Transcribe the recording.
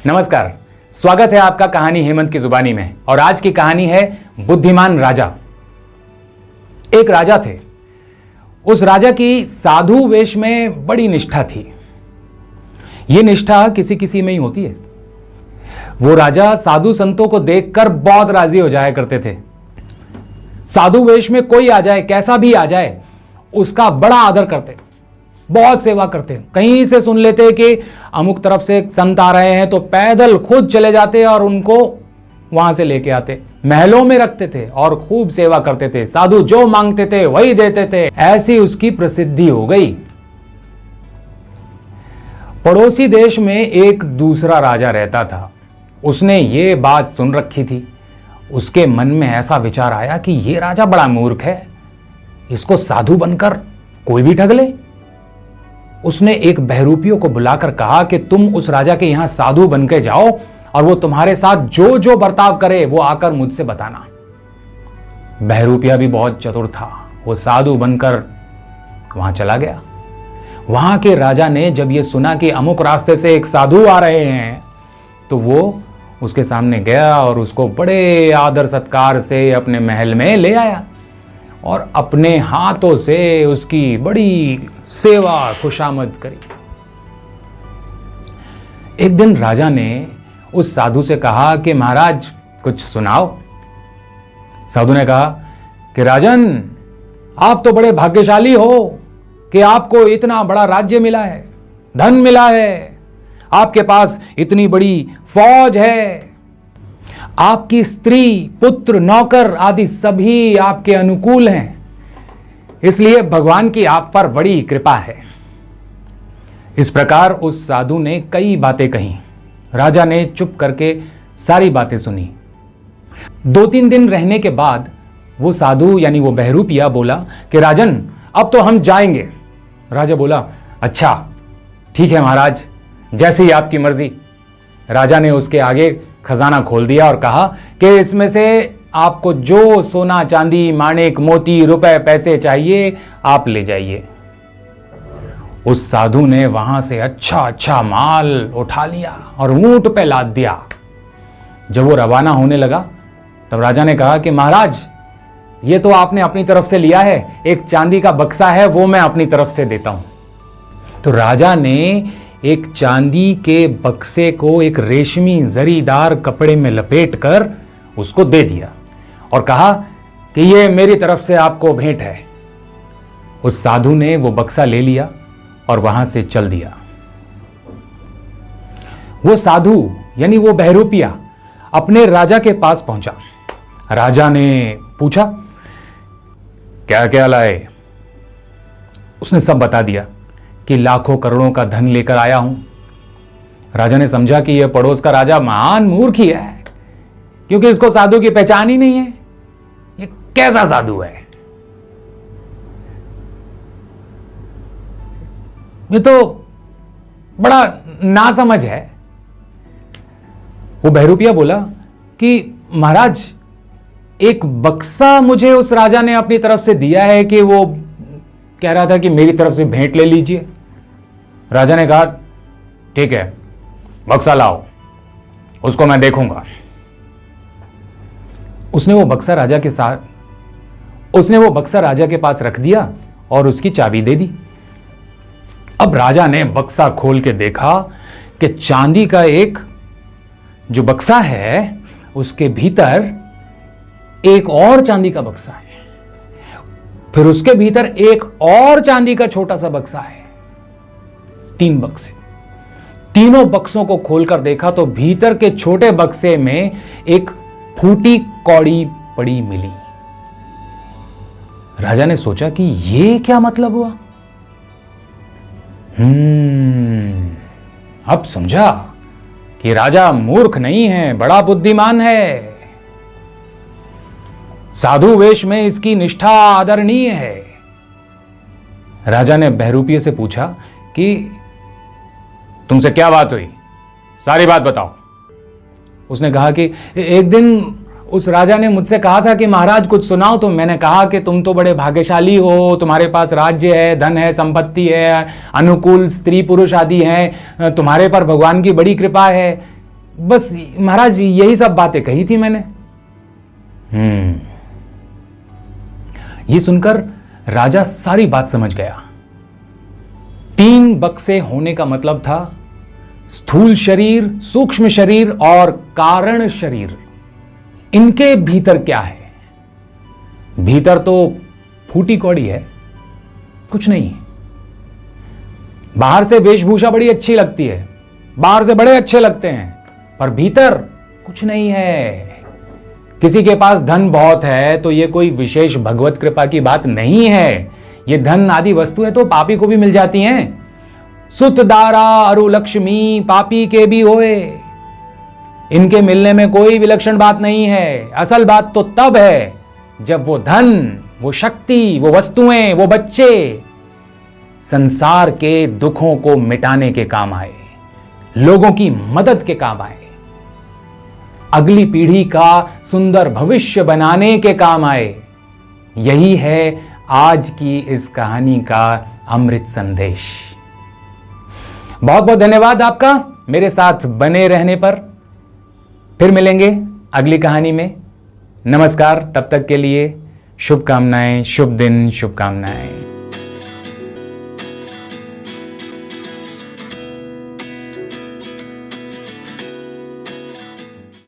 नमस्कार, स्वागत है आपका कहानी हेमंत की जुबानी में। और आज की कहानी है बुद्धिमान राजा। एक राजा थे। उस राजा की साधु वेश में बड़ी निष्ठा थी। यह निष्ठा किसी किसी में ही होती है। वो राजा साधु संतों को देखकर बहुत राजी हो जाया करते थे। साधु वेश में कोई आ जाए, कैसा भी आ जाए, उसका बड़ा आदर करते, बहुत सेवा करते। कहीं से सुन लेते कि अमुक तरफ से संत आ रहे हैं तो पैदल खुद चले जाते और उनको वहां से लेके आते, महलों में रखते थे और खूब सेवा करते थे। साधु जो मांगते थे वही देते थे। ऐसी उसकी प्रसिद्धि हो गई। पड़ोसी देश में एक दूसरा राजा रहता था। उसने ये बात सुन रखी थी। उसके मन में ऐसा विचार आया कि ये राजा बड़ा मूर्ख है, इसको साधु बनकर कोई भी ठग ले। उसने एक बहरूपियों को बुलाकर कहा कि तुम उस राजा के यहां साधु बन के जाओ और वो तुम्हारे साथ जो जो बर्ताव करे वो आकर मुझसे बताना। बहरूपिया भी बहुत चतुर था। वो साधु बनकर वहां चला गया। वहां के राजा ने जब ये सुना कि अमुक रास्ते से एक साधु आ रहे हैं तो वो उसके सामने गया और उसको बड़े आदर सत्कार से अपने महल में ले आया और अपने हाथों से उसकी बड़ी सेवा खुशामद करी। एक दिन राजा ने उस साधु से कहा कि महाराज कुछ सुनाओ। साधु ने कहा कि राजन, आप तो बड़े भाग्यशाली हो कि आपको इतना बड़ा राज्य मिला है, धन मिला है, आपके पास इतनी बड़ी फौज है, आपकी स्त्री, पुत्र, नौकर आदि सभी आपके अनुकूल हैं, इसलिए भगवान की आप पर बड़ी कृपा है। इस प्रकार उस साधु ने कई बातें कही। राजा ने चुप करके सारी बातें सुनी। 2-3 दिन रहने के बाद वो साधु यानी वो बहरूपिया बोला कि राजन, अब तो हम जाएंगे। राजा बोला, अच्छा ठीक है महाराज, जैसी आपकी मर्जी। राजा ने उसके आगे खजाना खोल दिया और कहा कि इसमें से आपको जो सोना, चांदी, माणिक, मोती, रुपए, पैसे चाहिए आप ले जाइए। उस साधु ने वहां से अच्छा अच्छा माल उठा लिया और ऊंट पे लाद दिया। जब वो रवाना होने लगा तब राजा ने कहा कि महाराज, ये तो आपने अपनी तरफ से लिया है, एक चांदी का बक्सा है वो मैं अपनी तरफ से देता हूं। तो राजा ने एक चांदी के बक्से को एक रेशमी जरीदार कपड़े में लपेटकर उसको दे दिया और कहा कि ये मेरी तरफ से आपको भेंट है। उस साधु ने वो बक्सा ले लिया और वहां से चल दिया। वो साधु यानी वो बहरूपिया अपने राजा के पास पहुंचा। राजा ने पूछा, क्या क्या लाए? उसने सब बता दिया कि लाखों करोड़ों का धन लेकर आया हूं। राजा ने समझा कि यह पड़ोस का राजा महान मूर्ख ही है, क्योंकि इसको साधु की पहचान ही नहीं है। ये कैसा साधु है? ये तो बड़ा नासमझ है। वो बहरूपिया बोला कि महाराज, एक बक्सा मुझे उस राजा ने अपनी तरफ से दिया है कि वो कह रहा था कि मेरी तरफ से भेंट ले लीजिए। राजा ने कहा, ठीक है, बक्सा लाओ, उसको मैं देखूंगा। उसने वो बक्सा राजा के पास रख दिया और उसकी चाबी दे दी। अब राजा ने बक्सा खोल के देखा कि चांदी का एक जो बक्सा है उसके भीतर एक और चांदी का बक्सा है, फिर उसके भीतर एक और चांदी का छोटा सा बक्सा है। 3 बक्से। तीनों बक्सों को खोलकर देखा तो भीतर के छोटे बक्से में एक फूटी कौड़ी पड़ी मिली। राजा ने सोचा कि ये क्या मतलब हुआ। अब समझा कि राजा मूर्ख नहीं है, बड़ा बुद्धिमान है। साधु वेश में इसकी निष्ठा आदरणीय है। राजा ने बहरूपिये से पूछा कि तुमसे क्या बात हुई, सारी बात बताओ। उसने कहा कि एक दिन उस राजा ने मुझसे कहा था कि महाराज कुछ सुनाओ। तो मैंने कहा कि तुम तो बड़े भाग्यशाली हो, तुम्हारे पास राज्य है, धन है, संपत्ति है, अनुकूल स्त्री पुरुष आदि हैं, तुम्हारे पर भगवान की बड़ी कृपा है, बस महाराज यही सब बातें कही थी मैंने। ये सुनकर राजा सारी बात समझ गया। 3 बक्से होने का मतलब था स्थूल शरीर, सूक्ष्म शरीर और कारण शरीर। इनके भीतर क्या है? भीतर तो फूटी कौड़ी है, कुछ नहीं। बाहर से वेशभूषा बड़ी अच्छी लगती है, बाहर से बड़े अच्छे लगते हैं, पर भीतर कुछ नहीं है। किसी के पास धन बहुत है तो यह कोई विशेष भगवत कृपा की बात नहीं है। ये धन आदि वस्तुएं तो पापी को भी मिल जाती हैं। सुत दारा अरु लक्ष्मी पापी के भी होए। इनके मिलने में कोई विलक्षण बात नहीं है। असल बात तो तब है जब वो धन, वो शक्ति, वो वस्तुएं, वो बच्चे संसार के दुखों को मिटाने के काम आए, लोगों की मदद के काम आए, अगली पीढ़ी का सुंदर भविष्य बनाने के काम आए। यही है आज की इस कहानी का अमृत संदेश। बहुत बहुत धन्यवाद आपका मेरे साथ बने रहने पर। फिर मिलेंगे अगली कहानी में। नमस्कार, तब तक के लिए शुभकामनाएं, शुभ दिन, शुभकामनाएं।